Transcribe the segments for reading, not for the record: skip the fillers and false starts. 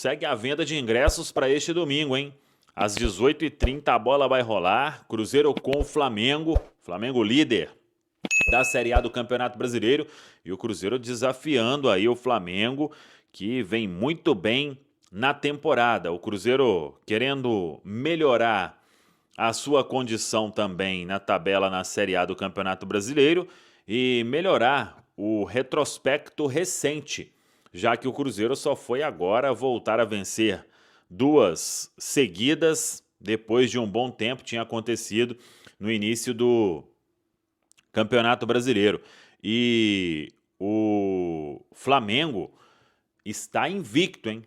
Segue a venda de ingressos para este domingo, hein? Às 18h30 a bola vai rolar. Cruzeiro com o Flamengo. Flamengo líder da Série A do Campeonato Brasileiro. E o Cruzeiro desafiando aí o Flamengo, que vem muito bem na temporada. O Cruzeiro querendo melhorar a sua condição também na tabela na Série A do Campeonato Brasileiro e melhorar o retrospecto recente, já que o Cruzeiro só foi agora voltar a vencer 2 seguidas, depois de um bom tempo, tinha acontecido no início do Campeonato Brasileiro. E o Flamengo está invicto, hein?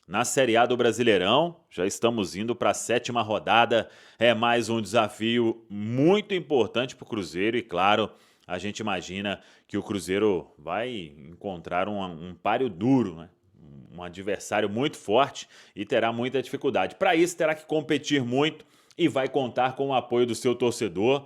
Na Série A do Brasileirão, já estamos indo para a 7ª rodada, é mais um desafio muito importante para o Cruzeiro e, claro, a gente imagina que o Cruzeiro vai encontrar um páreo duro, né? Um adversário muito forte e terá muita dificuldade. Para isso, terá que competir muito e vai contar com o apoio do seu torcedor.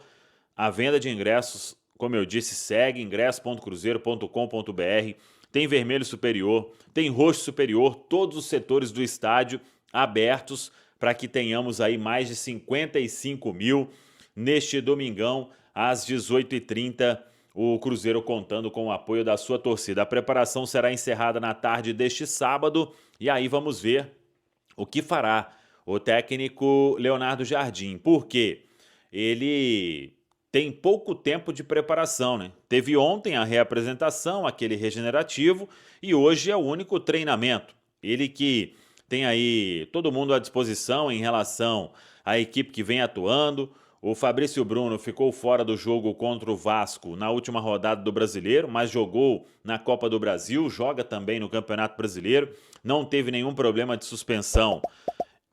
A venda de ingressos, como eu disse, segue ingresso.cruzeiro.com.br. Tem vermelho superior, tem roxo superior, todos os setores do estádio abertos para que tenhamos aí mais de 55 mil neste domingão, às 18h30, o Cruzeiro contando com o apoio da sua torcida. A preparação será encerrada na tarde deste sábado e aí vamos ver o que fará o técnico Leonardo Jardim. Por quê? Ele tem pouco tempo de preparação, né? Teve ontem a reapresentação, aquele regenerativo, e hoje é o único treinamento. Ele que tem aí todo mundo à disposição em relação à equipe que vem atuando. O Fabrício Bruno ficou fora do jogo contra o Vasco na última rodada do Brasileiro, mas jogou na Copa do Brasil, joga também no Campeonato Brasileiro, não teve nenhum problema de suspensão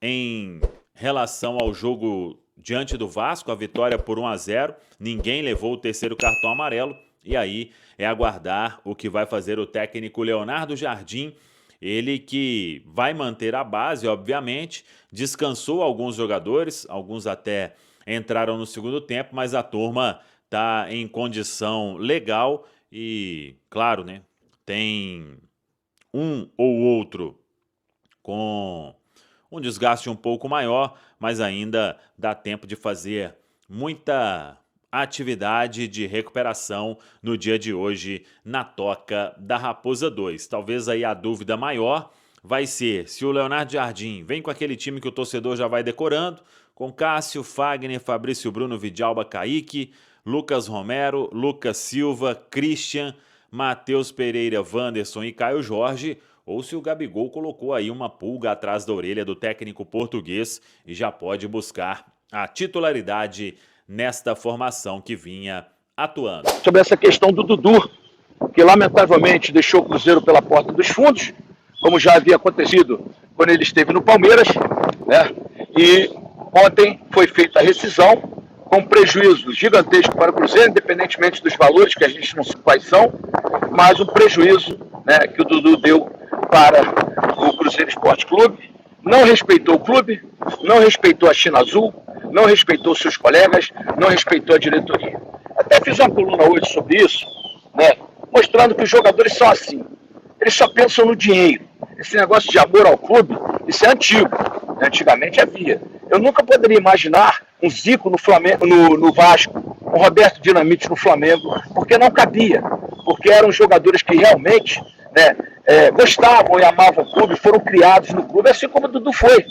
em relação ao jogo diante do Vasco, a vitória por 1-0, ninguém levou o 3º cartão amarelo, e aí é aguardar o que vai fazer o técnico Leonardo Jardim, ele que vai manter a base, obviamente, descansou alguns jogadores, alguns até entraram no segundo tempo, mas a turma está em condição legal e, claro, né, tem um ou outro com um desgaste um pouco maior, mas ainda dá tempo de fazer muita atividade de recuperação no dia de hoje na Toca da Raposa 2. Talvez aí a dúvida maior vai ser se o Leonardo Jardim vem com aquele time que o torcedor já vai decorando, com Cássio, Fagner, Fabrício Bruno, Vidalba, Kaique, Lucas Romero, Lucas Silva, Christian, Matheus Pereira, Wanderson e Caio Jorge, ou se o Gabigol colocou aí uma pulga atrás da orelha do técnico português e já pode buscar a titularidade nesta formação que vinha atuando. Sobre essa questão do Dudu, que lamentavelmente deixou o Cruzeiro pela porta dos fundos, como já havia acontecido quando ele esteve no Palmeiras, né? E ontem foi feita a rescisão com prejuízo gigantesco para o Cruzeiro, independentemente dos valores, que a gente não sabe quais são, mas um prejuízo, né, que o Dudu deu para o Cruzeiro Esporte Clube. Não respeitou o clube, não respeitou a China Azul, não respeitou seus colegas, não respeitou a diretoria. Até fiz uma coluna hoje sobre isso, né, mostrando que os jogadores são assim. Eles só pensam no dinheiro. Esse negócio de amor ao clube, isso é antigo. Antigamente havia. Eu nunca poderia imaginar um Zico no Flamengo, no Vasco, um Roberto Dinamite no Flamengo, porque não cabia. Porque eram jogadores que realmente, né, gostavam e amavam o clube, foram criados no clube, assim como o Dudu foi.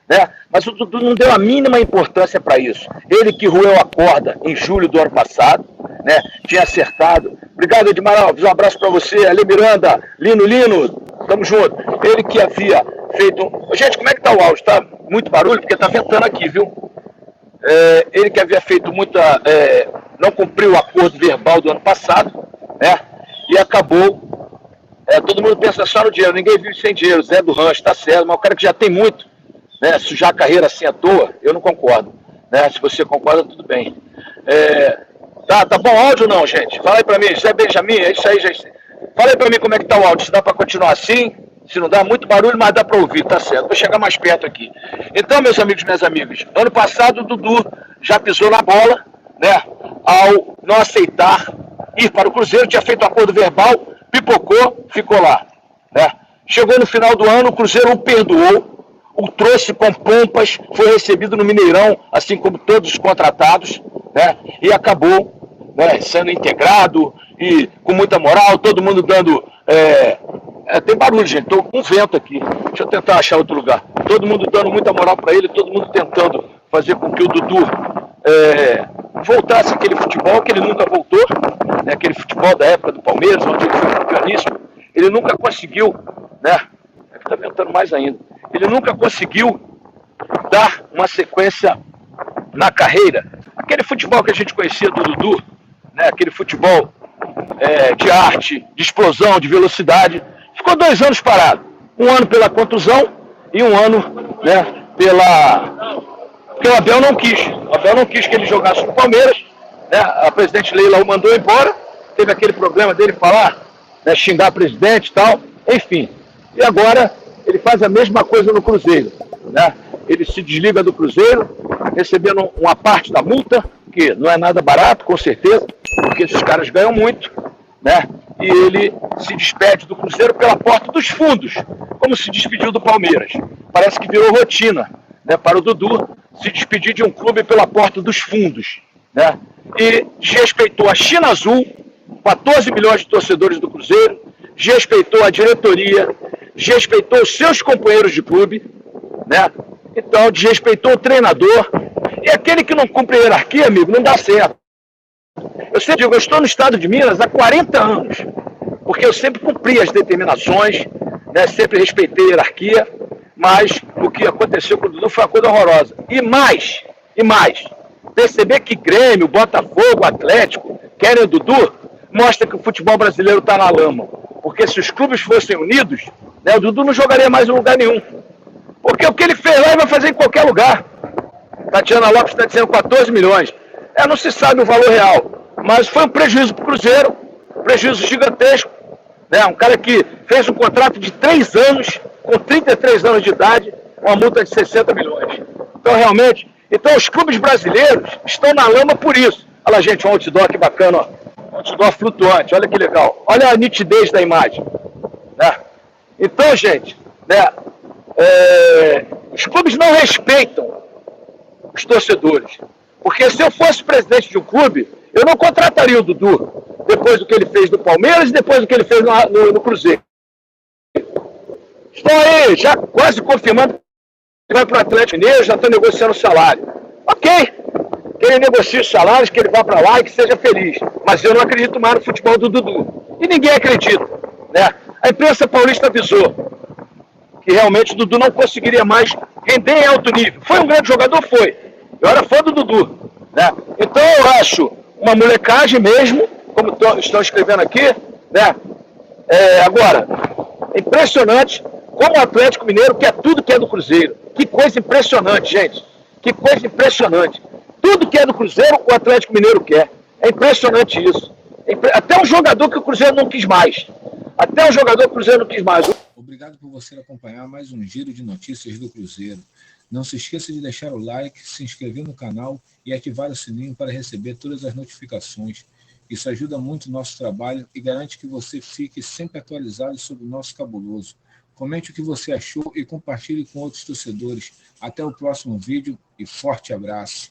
Né? Mas o Dudu não deu a mínima importância para isso. Ele que roeu a corda em julho do ano passado, né, tinha acertado. Obrigado, Edmar Alves, um abraço para você. Ali Miranda, Lino, tamo junto. Ele que havia feito... Gente, como é que tá o áudio? Tá muito barulho? Porque tá ventando aqui, viu? Ele que havia feito muita... não cumpriu o acordo verbal do ano passado, né? E acabou... todo mundo pensa só no dinheiro, ninguém vive sem dinheiro. Zé do Rancho, tá certo, mas o cara que já tem muito, né? Sujar a carreira assim à toa, eu não concordo. Né? Se você concorda, tudo bem. Tá bom áudio ou não, gente? Fala aí pra mim, José Benjamin, é isso aí, gente. Fala aí pra mim como é que tá o áudio, se dá pra continuar assim, se não dá muito barulho, mas dá pra ouvir, tá certo. Vou chegar mais perto aqui. Então, meus amigos e minhas amigas, ano passado o Dudu já pisou na bola, né? Ao não aceitar ir para o Cruzeiro, tinha feito um acordo verbal, pipocou, ficou lá, né? Chegou no final do ano, o Cruzeiro o perdoou, o trouxe com pompas, foi recebido no Mineirão, assim como todos os contratados, né? E acabou, né, sendo integrado e com muita moral, todo mundo dando... tem barulho, gente, estou com vento aqui. Deixa eu tentar achar outro lugar. Todo mundo dando muita moral para ele, todo mundo tentando fazer com que o Dudu voltasse aquele futebol que ele nunca voltou, né, aquele futebol da época do Palmeiras, onde ele foi campeoníssimo. Ele nunca conseguiu, né? Está ventando mais ainda. Ele nunca conseguiu dar uma sequência na carreira. Aquele futebol que a gente conhecia do Dudu, né, aquele futebol de arte, de explosão, de velocidade, ficou 2 anos parado. 1 ano pela contusão e 1 ano, né, porque o Abel não quis. O Abel não quis que ele jogasse no Palmeiras, né? A presidente Leila o mandou embora, teve aquele problema dele falar, né, xingar a presidente e tal, enfim. E agora ele faz a mesma coisa no Cruzeiro, né? Ele se desliga do Cruzeiro, recebendo uma parte da multa, que não é nada barato, com certeza, porque esses caras ganham muito, né? E ele se despede do Cruzeiro pela porta dos fundos, como se despediu do Palmeiras. Parece que virou rotina, né, para o Dudu se despedir de um clube pela porta dos fundos, né? E desrespeitou a China Azul, 14 milhões de torcedores do Cruzeiro, desrespeitou a diretoria, desrespeitou os seus companheiros de clube, né? Então desrespeitou o treinador. E aquele que não cumpre a hierarquia, amigo, não dá certo. Eu sempre digo, eu estou no estado de Minas há 40 anos, porque eu sempre cumpri as determinações, né, sempre respeitei a hierarquia, mas o que aconteceu com o Dudu foi uma coisa horrorosa. E mais, perceber que Grêmio, Botafogo, Atlético querem o Dudu, mostra que o futebol brasileiro está na lama. Porque se os clubes fossem unidos, né, o Dudu não jogaria mais em lugar nenhum. Porque o que ele fez lá ele vai fazer em qualquer lugar. Tatiana Lopes está dizendo 14 milhões. Não se sabe o valor real, mas foi um prejuízo para o Cruzeiro, um prejuízo gigantesco. Né? Um cara que fez um contrato de 3 anos, com 33 anos de idade, uma multa de 60 milhões. Então, realmente, os clubes brasileiros estão na lama por isso. Olha lá, gente, um outdoor que bacana, ó. Um outdoor flutuante, olha que legal. Olha a nitidez da imagem. Né? Então, gente, né, os clubes não respeitam os torcedores. Porque se eu fosse presidente de um clube, eu não contrataria o Dudu depois do que ele fez no Palmeiras e depois do que ele fez no Cruzeiro. Estão aí já quase confirmando que vai para o Atlético Mineiro, já estão negociando o salário. Ok, que ele negocie os salários, que ele vá para lá e que seja feliz. Mas eu não acredito mais no futebol do Dudu. E ninguém acredita. Né? A imprensa paulista avisou que realmente o Dudu não conseguiria mais render em alto nível. Foi um grande jogador? Foi. Eu era fã do Dudu. Né? Então eu acho uma molecagem mesmo, como estão escrevendo aqui. Né? Agora, é impressionante como o Atlético Mineiro quer tudo que é do Cruzeiro. Que coisa impressionante, gente. Que coisa impressionante. Tudo que é do Cruzeiro, o Atlético Mineiro quer. É impressionante isso. Até um jogador que o Cruzeiro não quis mais. Até um jogador que o Cruzeiro não quis mais. Obrigado por você acompanhar mais um giro de notícias do Cruzeiro. Não se esqueça de deixar o like, se inscrever no canal e ativar o sininho para receber todas as notificações. Isso ajuda muito o nosso trabalho e garante que você fique sempre atualizado sobre o nosso cabuloso. Comente o que você achou e compartilhe com outros torcedores. Até o próximo vídeo e forte abraço.